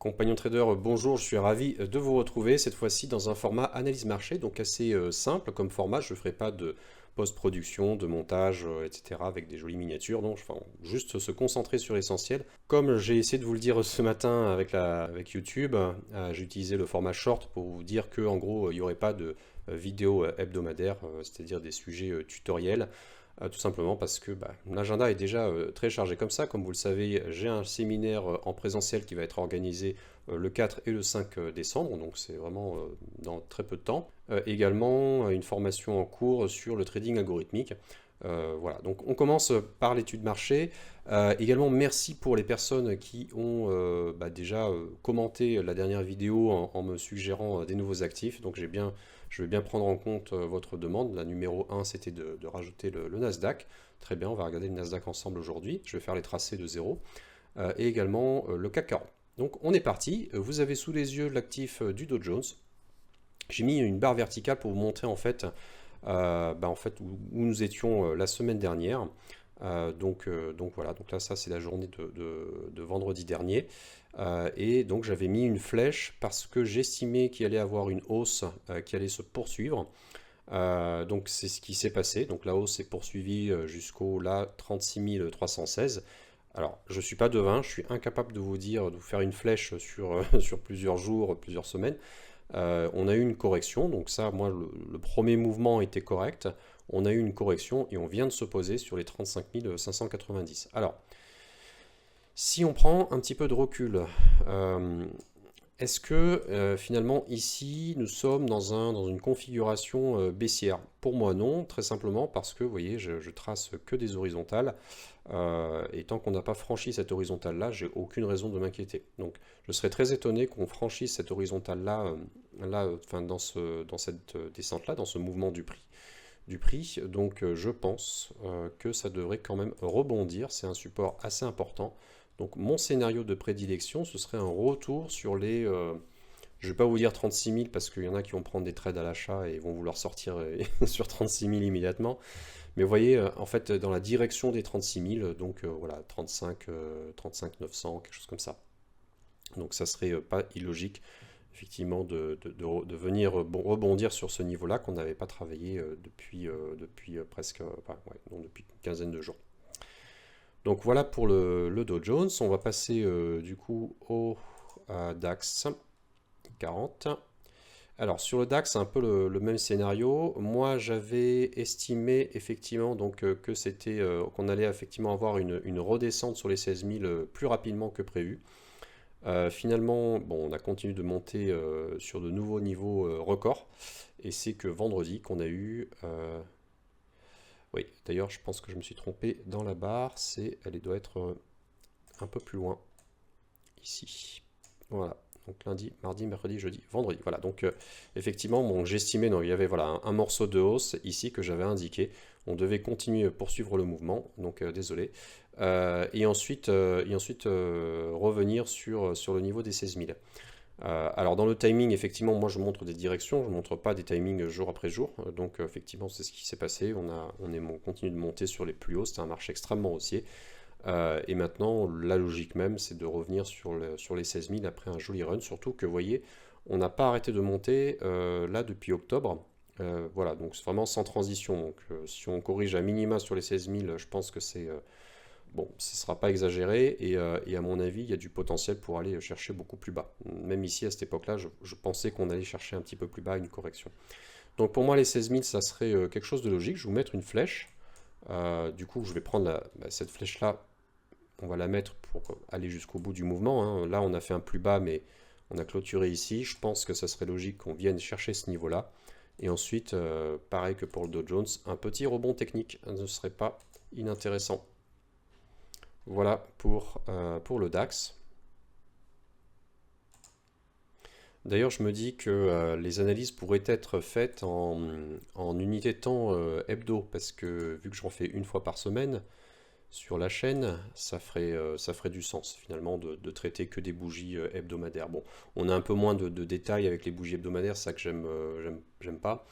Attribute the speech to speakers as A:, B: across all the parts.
A: Compagnon trader, bonjour, je suis ravi de vous retrouver cette fois-ci dans un format analyse marché, donc assez simple comme format. Je ne ferai pas de post-production, de montage, etc. avec des jolies miniatures, donc enfin, juste se concentrer sur l'essentiel. Comme j'ai essayé de vous le dire ce matin avec YouTube, j'ai utilisé le format short pour vous dire que en gros il n'y aurait pas de vidéo hebdomadaire, c'est-à-dire des sujets tutoriels. Tout simplement parce que l'agenda est déjà très chargé comme ça. Comme vous le savez, j'ai un séminaire en présentiel qui va être organisé le 4 et le 5 décembre, donc c'est vraiment dans très peu de temps. Également, une formation en cours sur le trading algorithmique. Voilà, donc on commence par l'étude marché. Également, merci pour les personnes qui ont déjà commenté la dernière vidéo en me suggérant des nouveaux actifs. Donc je vais bien prendre en compte votre demande. La numéro 1, c'était de rajouter le Nasdaq. Très bien, on va regarder le Nasdaq ensemble aujourd'hui. Je vais faire les tracés de zéro. Et également le CAC 40. Donc on est parti. Vous avez sous les yeux l'actif du Dow Jones. J'ai mis une barre verticale pour vous montrer où nous étions la semaine dernière. Donc voilà, donc là ça c'est la journée de vendredi dernier. Et donc j'avais mis une flèche parce que j'estimais qu'il allait avoir une hausse qui allait se poursuivre. Donc c'est ce qui s'est passé. Donc la hausse s'est poursuivie jusqu'au là 36 316. Alors je ne suis pas devin, je suis incapable de vous dire, de vous faire une flèche sur, sur plusieurs jours, plusieurs semaines. On a eu une correction, donc ça, moi, le premier mouvement était correct. On a eu une correction et on vient de se poser sur les 35 590. Alors, si on prend un petit peu de recul, est-ce que finalement ici nous sommes dans une configuration baissière? Pour moi non, très simplement parce que vous voyez, je trace que des horizontales et tant qu'on n'a pas franchi cette horizontale là, j'ai aucune raison de m'inquiéter. Donc je serais très étonné qu'on franchisse cette horizontale là, enfin, dans cette descente là, dans ce mouvement du prix. Donc je pense que ça devrait quand même rebondir, c'est un support assez important. Donc mon scénario de prédilection, ce serait un retour sur les, je ne vais pas vous dire 36 000 parce qu'il y en a qui vont prendre des trades à l'achat et vont vouloir sortir sur 36 000 immédiatement. Mais vous voyez, en fait, dans la direction des 36 000, donc voilà, 35 900, quelque chose comme ça. Donc ça serait pas illogique, effectivement, de venir rebondir sur ce niveau-là qu'on n'avait pas travaillé depuis presque, enfin, ouais, non, depuis une quinzaine de jours. Donc voilà pour le Dow Jones. On va passer du coup au DAX 40. Alors sur le DAX, c'est un peu le même scénario. Moi, j'avais estimé effectivement donc que c'était qu'on allait effectivement avoir une redescente sur les 16 000 plus rapidement que prévu. Finalement, bon, on a continué de monter sur de nouveaux niveaux records. Et c'est que vendredi qu'on a eu oui, d'ailleurs, je pense que je me suis trompé dans la barre. Elle doit être un peu plus loin, ici. Voilà. Donc lundi, mardi, mercredi, jeudi, vendredi. Voilà. Donc effectivement, bon, j'estimais, non, il y avait voilà un morceau de hausse ici que j'avais indiqué. On devait continuer à poursuivre le mouvement. Donc désolé. Et ensuite revenir sur le niveau des 16 000. Alors dans le timing, effectivement, moi je montre des directions, je ne montre pas des timings jour après jour. Donc effectivement, c'est ce qui s'est passé. On continue de monter sur les plus hauts, c'était un marché extrêmement haussier. Et maintenant, la logique même, c'est de revenir sur les 16 000 après un joli run. Surtout que, vous voyez, on n'a pas arrêté de monter là depuis octobre. Voilà, donc c'est vraiment sans transition. Donc si on corrige à minima sur les 16 000, je pense que c'est... bon, ce ne sera pas exagéré et à mon avis, il y a du potentiel pour aller chercher beaucoup plus bas. Même ici, à cette époque-là, je pensais qu'on allait chercher un petit peu plus bas une correction. Donc pour moi, les 16 000, ça serait quelque chose de logique. Je vais vous mettre une flèche. Du coup, je vais prendre cette flèche-là, on va la mettre pour aller jusqu'au bout du mouvement, hein. Là, on a fait un plus bas, mais on a clôturé ici. Je pense que ça serait logique qu'on vienne chercher ce niveau-là. Et ensuite, pareil que pour le Dow Jones, un petit rebond technique ne serait pas inintéressant. Voilà pour le DAX. D'ailleurs, je me dis que les analyses pourraient être faites en unité de temps hebdo, parce que vu que j'en fais une fois par semaine sur la chaîne, ça ferait du sens finalement de traiter que des bougies hebdomadaires. Bon, on a un peu moins de détails avec les bougies hebdomadaires, c'est ça que j'aime pas.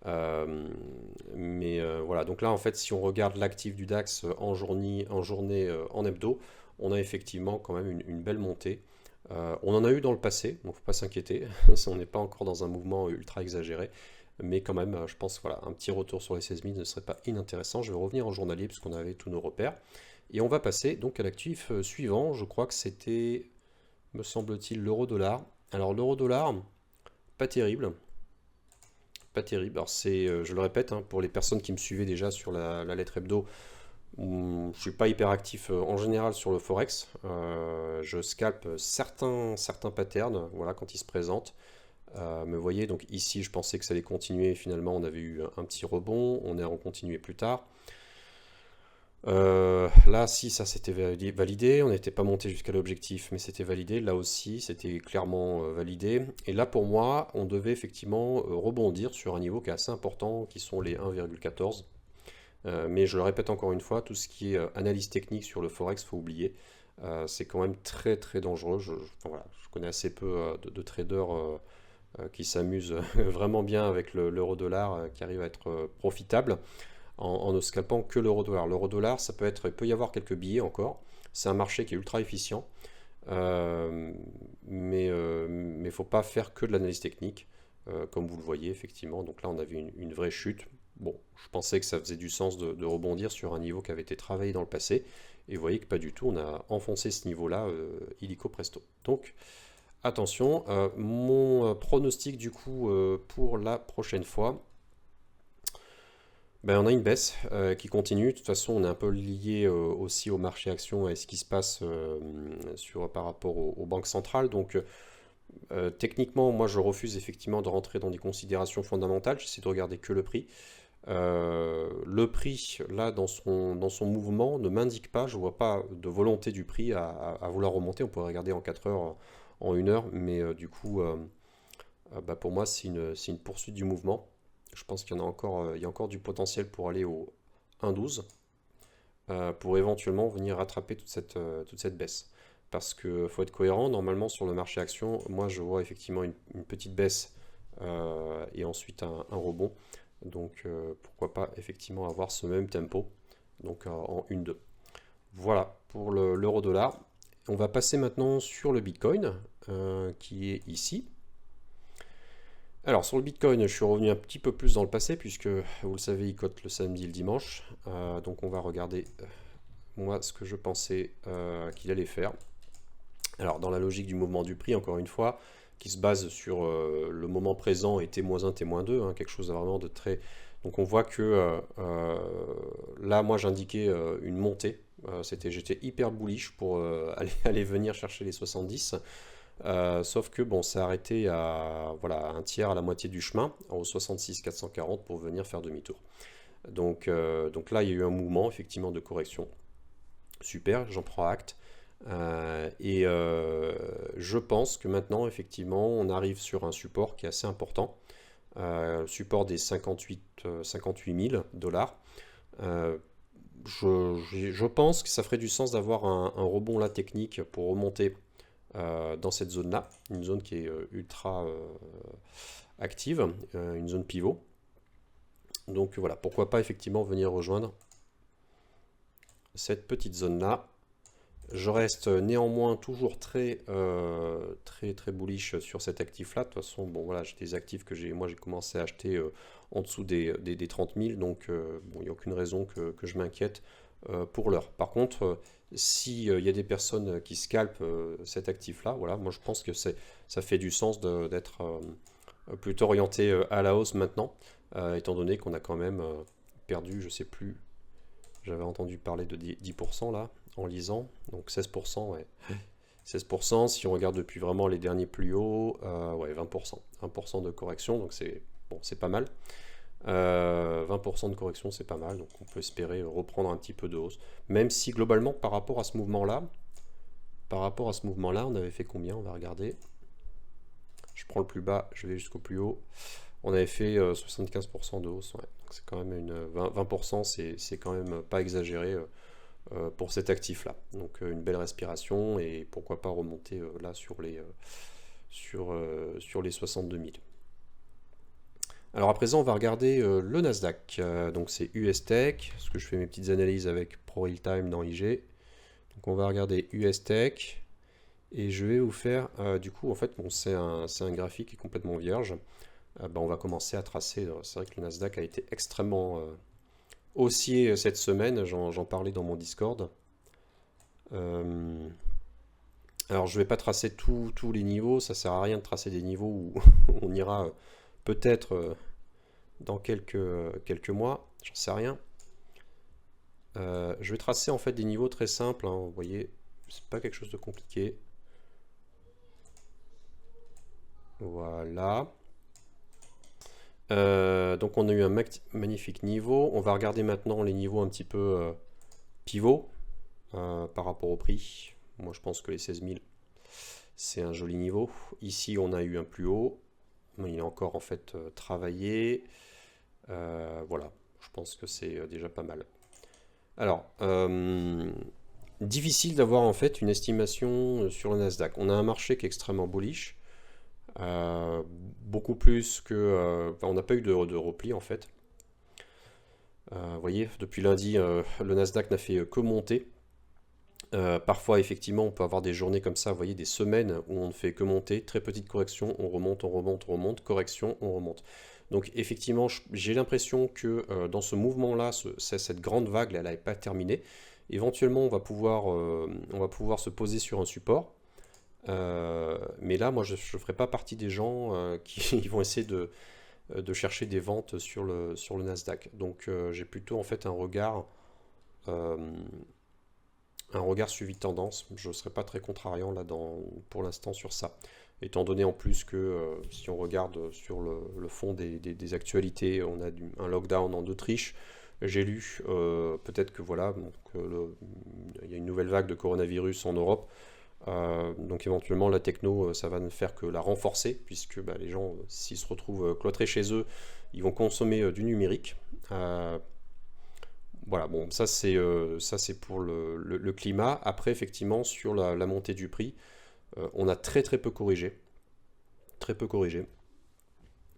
A: Voilà, donc là en fait si on regarde l'actif du DAX en journée en hebdo, on a effectivement quand même une belle montée. On en a eu dans le passé, donc faut pas s'inquiéter. On n'est pas encore dans un mouvement ultra exagéré. Mais quand même, je pense voilà, un petit retour sur les 16 000 ne serait pas inintéressant. Je vais revenir en journalier puisqu'on avait tous nos repères. Et on va passer donc à l'actif suivant. Je crois que c'était, me semble-t-il, l'euro-dollar. Alors l'euro-dollar, pas terrible. Pas terrible. Alors c'est, je le répète, hein, pour les personnes qui me suivaient déjà sur la lettre hebdo, je suis pas hyper actif en général sur le forex. Je scalpe certains patterns, voilà, quand ils se présentent. Mais vous voyez, donc ici, je pensais que ça allait continuer. Finalement, on avait eu un petit rebond. On est en continué plus tard. Là, si, ça c'était validé. On n'était pas monté jusqu'à l'objectif, mais c'était validé. Là aussi, c'était clairement validé. Et là, pour moi, on devait effectivement rebondir sur un niveau qui est assez important, qui sont les 1,14. Mais je le répète encore une fois, tout ce qui est analyse technique sur le forex, faut oublier. C'est quand même très très dangereux. Enfin, voilà, je connais assez peu de traders qui s'amusent vraiment bien avec l'euro-dollar, qui arrive à être profitable en ne scalpant que l'euro-dollar. L'euro-dollar, ça peut être, il peut y avoir quelques billets encore. C'est un marché qui est ultra efficient, mais il ne faut pas faire que de l'analyse technique, comme vous le voyez effectivement. Donc là, on a vu une vraie chute. Bon, je pensais que ça faisait du sens de rebondir sur un niveau qui avait été travaillé dans le passé. Et vous voyez que pas du tout, on a enfoncé ce niveau-là, illico presto. Donc, attention, mon pronostic du coup pour la prochaine fois, ben, on a une baisse qui continue. De toute façon, on est un peu lié aussi au marché action et ce qui se passe par rapport aux banques centrales. Donc, techniquement, moi, je refuse effectivement de rentrer dans des considérations fondamentales. J'essaie de regarder que le prix. Le prix, là, dans son mouvement, ne m'indique pas, je ne vois pas de volonté du prix à vouloir remonter. On pourrait regarder en 4 heures, en 1 heure, mais du coup, bah, pour moi, c'est une poursuite du mouvement. Je pense qu'il y en a encore, il y a encore du potentiel pour aller au 1,12, pour éventuellement venir rattraper toute cette baisse. Parce qu'il faut être cohérent, normalement sur le marché action, moi je vois effectivement une petite baisse et ensuite un rebond. Donc pourquoi pas effectivement avoir ce même tempo, donc en 1-2. Voilà pour l'euro-dollar. On va passer maintenant sur le Bitcoin, qui est ici. Alors sur le Bitcoin, je suis revenu un petit peu plus dans le passé, puisque vous le savez, il cote le samedi et le dimanche. Donc on va regarder moi ce que je pensais qu'il allait faire. Alors dans la logique du mouvement du prix, encore une fois, qui se base sur le moment présent et T-1, T-2, hein, quelque chose de vraiment de très... Donc on voit que là, moi j'indiquais une montée. J'étais hyper bullish pour aller venir chercher les 70. Sauf que bon, ça a arrêté à voilà, un tiers, à la moitié du chemin, au 66 440 pour venir faire demi-tour. Donc là, il y a eu un mouvement effectivement de correction. Super, j'en prends acte. Je pense que maintenant, effectivement, on arrive sur un support qui est assez important. Le support des 58 000 dollars. Je pense que ça ferait du sens d'avoir un rebond là technique pour remonter dans cette zone-là, une zone qui est ultra active, une zone pivot. Donc voilà, pourquoi pas effectivement venir rejoindre cette petite zone-là. Je reste néanmoins toujours très bullish sur cet actif-là. De toute façon, bon voilà, j'ai des actifs que j'ai commencé à acheter en dessous des 30 000, donc bon, il n'y a aucune raison que je m'inquiète pour l'heure. Par contre, s'il y a des personnes qui scalpent cet actif-là, voilà, moi je pense que ça fait du sens d'être plutôt orienté à la hausse maintenant, étant donné qu'on a quand même perdu, je sais plus, j'avais entendu parler de 10% là, en lisant, donc 16%, ouais. 16%, si on regarde depuis vraiment les derniers plus hauts, ouais, 20%. 20% de correction, donc c'est bon, c'est pas mal. 20% de correction, c'est pas mal, donc on peut espérer reprendre un petit peu de hausse. Même si globalement, par rapport à ce mouvement-là, on avait fait combien? On va regarder. Je prends le plus bas, je vais jusqu'au plus haut. On avait fait 75% de hausse, ouais. Donc c'est quand même 20%, c'est quand même pas exagéré pour cet actif-là. Donc une belle respiration et pourquoi pas remonter là sur les 62 000. Alors à présent, on va regarder le Nasdaq. Donc c'est US Tech, parce que je fais mes petites analyses avec ProRealTime dans IG. Donc on va regarder US Tech. Et je vais vous faire, du coup, en fait, bon, c'est un graphique qui est complètement vierge. Bah, on va commencer à tracer. C'est vrai que le Nasdaq a été extrêmement haussier cette semaine, j'en parlais dans mon Discord. Euh, alors, je vais pas tracer tous les niveaux, ça sert à rien de tracer des niveaux où on ira peut-être dans quelques mois, j'en sais rien. Je vais tracer en fait des niveaux très simples, hein, vous voyez, c'est pas quelque chose de compliqué. Voilà. Donc on a eu un magnifique niveau. On va regarder maintenant les niveaux un petit peu pivots par rapport au prix. Moi je pense que les 16 000 c'est un joli niveau. Ici on a eu un plus haut. Mais il est encore en fait travaillé. Voilà, je pense que c'est déjà pas mal. Alors, difficile d'avoir en fait une estimation sur le Nasdaq. On a un marché qui est extrêmement bullish. Euh, Beaucoup plus que... enfin, on n'a pas eu de repli en fait. Vous voyez, depuis lundi, le Nasdaq n'a fait que monter. Parfois, effectivement, on peut avoir des journées comme ça, vous voyez, des semaines où on ne fait que monter, très petite correction, on remonte, on remonte, on remonte, correction, on remonte. Donc, effectivement, j'ai l'impression que dans ce mouvement-là, cette grande vague, elle n'avait pas terminé. Éventuellement, on va pouvoir se poser sur un support. Mais là, moi, je ne ferai pas partie des gens qui vont essayer de chercher des ventes sur le Nasdaq. Donc, j'ai plutôt en fait euh, un regard suivi de tendance. Je ne serai pas très contrariant là pour l'instant sur ça. Étant donné en plus que si on regarde sur le fond des actualités, on a un lockdown en Autriche. J'ai lu peut-être que voilà, donc, il y a une nouvelle vague de coronavirus en Europe. Donc éventuellement la techno, ça va ne faire que la renforcer, puisque bah, les gens, s'ils se retrouvent cloîtrés chez eux, ils vont consommer du numérique. Euh, voilà, bon, ça c'est pour le climat. Après, effectivement, sur la montée du prix, on a très peu corrigé. Très peu corrigé.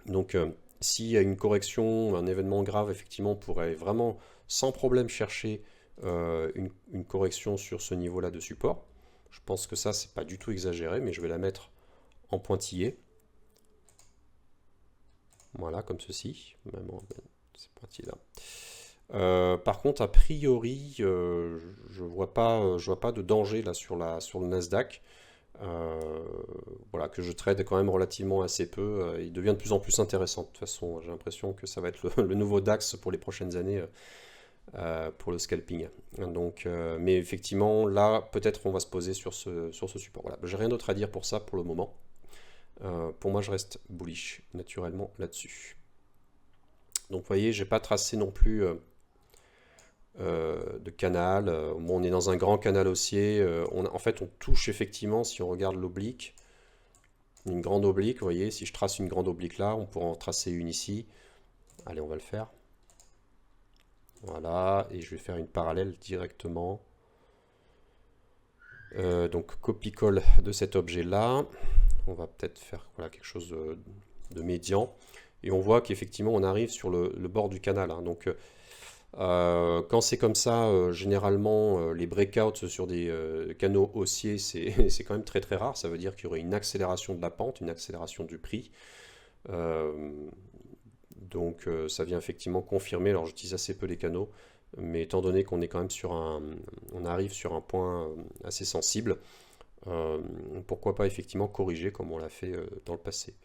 A: Donc s'il y a une correction, un événement grave, effectivement, on pourrait vraiment sans problème chercher une correction sur ce niveau-là de support. Je pense que ça, c'est pas du tout exagéré, mais je vais la mettre en pointillé. Voilà, comme ceci. Même ces pointillés-là. Par contre, a priori, je vois pas de danger là sur le Nasdaq. Euh, voilà, que je trade quand même relativement assez peu. Il devient de plus en plus intéressant. De toute façon, j'ai l'impression que ça va être le nouveau DAX pour les prochaines années pour le scalping. Donc, mais effectivement, là, peut-être on va se poser sur ce support. Voilà, j'ai rien d'autre à dire pour ça pour le moment. Pour moi, je reste bullish naturellement là-dessus. Donc, vous voyez, j'ai pas tracé non plus de canal. Bon, on est dans un grand canal haussier. En fait, on touche effectivement, si on regarde l'oblique, une grande oblique. Vous voyez, si je trace une grande oblique là, on pourra en tracer une ici. Allez, on va le faire. Voilà, et je vais faire une parallèle directement. Donc, copie-colle de cet objet-là. On va peut-être faire voilà, quelque chose de médian. Et on voit qu'effectivement, on arrive sur le bord du canal, hein. Donc, quand c'est comme ça, généralement, les breakouts sur des canaux haussiers, c'est quand même très rare. Ça veut dire qu'il y aurait une accélération de la pente, une accélération du prix. Euh, donc ça vient effectivement confirmer. Alors j'utilise assez peu les canaux, mais étant donné qu'on est quand même on arrive sur un point assez sensible, euh, pourquoi pas effectivement corriger comme on l'a fait dans le passé.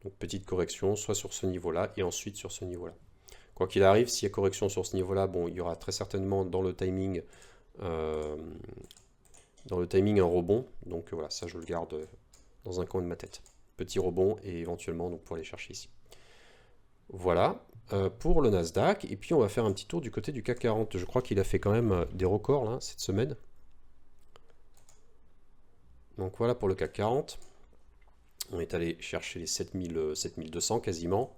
A: Donc petite correction, soit sur ce niveau-là et ensuite sur ce niveau-là. Quoi qu'il arrive, s'il y a correction sur ce niveau-là, bon, il y aura très certainement euh, dans le timing un rebond. Donc voilà, ça je le garde dans un coin de ma tête. Petit rebond et éventuellement donc pour aller chercher ici. Voilà pour le Nasdaq. Et puis on va faire un petit tour du côté du CAC 40. Je crois qu'il a fait quand même des records là cette semaine. Donc voilà pour le CAC 40. On est allé chercher les 7200 quasiment.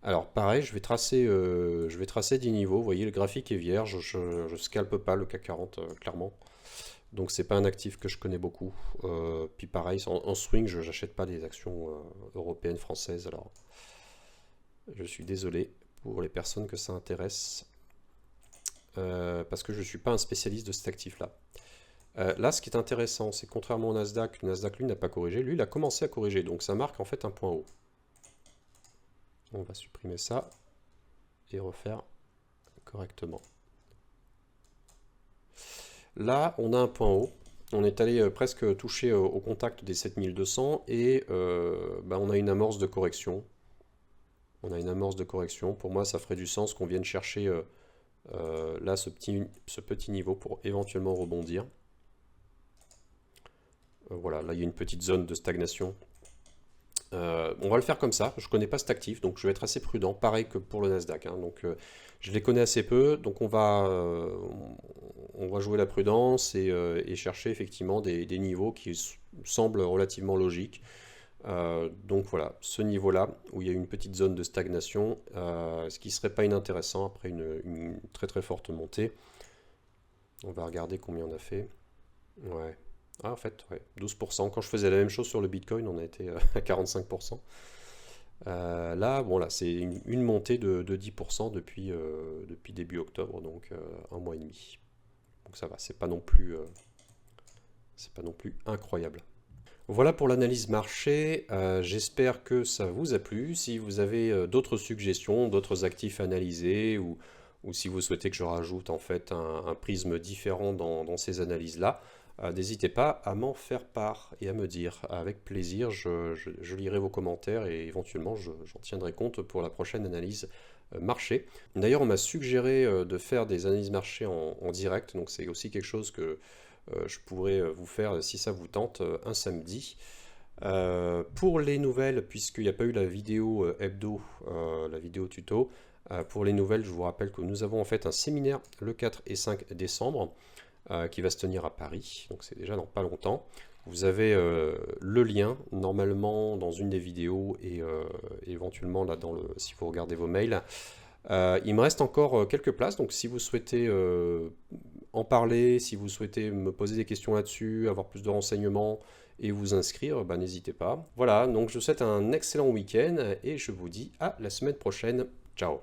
A: Alors pareil, je vais tracer des niveaux. Vous voyez, le graphique est vierge. Je ne scalpe pas le CAC 40 clairement. Donc c'est pas un actif que je connais beaucoup. Puis pareil, en swing, je n'achète pas des actions européennes, françaises. Alors je suis désolé pour les personnes que ça intéresse. Parce que je ne suis pas un spécialiste de cet actif-là. Là, ce qui est intéressant, c'est que contrairement au Nasdaq, le Nasdaq, lui, n'a pas corrigé. Lui, il a commencé à corriger, donc ça marque en fait un point haut. On va supprimer ça et refaire correctement. Là, on a un point haut. On est allé presque toucher au contact des 7200 et bah, on a une amorce de correction. On a une amorce de correction. Pour moi, ça ferait du sens qu'on vienne chercher là ce petit niveau pour éventuellement rebondir. Voilà, là il y a une petite zone de stagnation. On va le faire comme ça. Je ne connais pas cet actif, donc je vais être assez prudent. Pareil que pour le Nasdaq, hein. Donc, je les connais assez peu, donc on va jouer la prudence et chercher effectivement des niveaux qui semblent relativement logiques. Donc voilà, ce niveau-là, où il y a une petite zone de stagnation, ce qui serait pas inintéressant après une très très forte montée. On va regarder combien on a fait. Ouais. Ah, en fait, ouais, 12%. Quand je faisais la même chose sur le Bitcoin, on a été à 45%. Là, bon, là, c'est une montée de 10% depuis début octobre, donc un mois et demi. Donc ça va, c'est pas non plus incroyable. Voilà pour l'analyse marché. J'espère que ça vous a plu. Si vous avez d'autres suggestions, d'autres actifs analysés, ou si vous souhaitez que je rajoute en fait un prisme différent dans ces analyses-là, n'hésitez pas à m'en faire part et à me dire. Avec plaisir, je lirai vos commentaires et éventuellement j'en tiendrai compte pour la prochaine analyse marché. D'ailleurs, on m'a suggéré de faire des analyses marché en direct, donc c'est aussi quelque chose que je pourrais vous faire si ça vous tente un samedi. Pour les nouvelles, puisqu'il n'y a pas eu la vidéo hebdo, la vidéo tuto, pour les nouvelles, je vous rappelle que nous avons en fait un séminaire le 4 et 5 décembre qui va se tenir à Paris, donc c'est déjà dans pas longtemps. Vous avez le lien normalement dans une des vidéos et éventuellement là si vous regardez vos mails. Il me reste encore quelques places, donc si vous souhaitez en parler, si vous souhaitez me poser des questions là-dessus, avoir plus de renseignements et vous inscrire, bah, n'hésitez pas. Voilà, donc je vous souhaite un excellent week-end et je vous dis à la semaine prochaine. Ciao.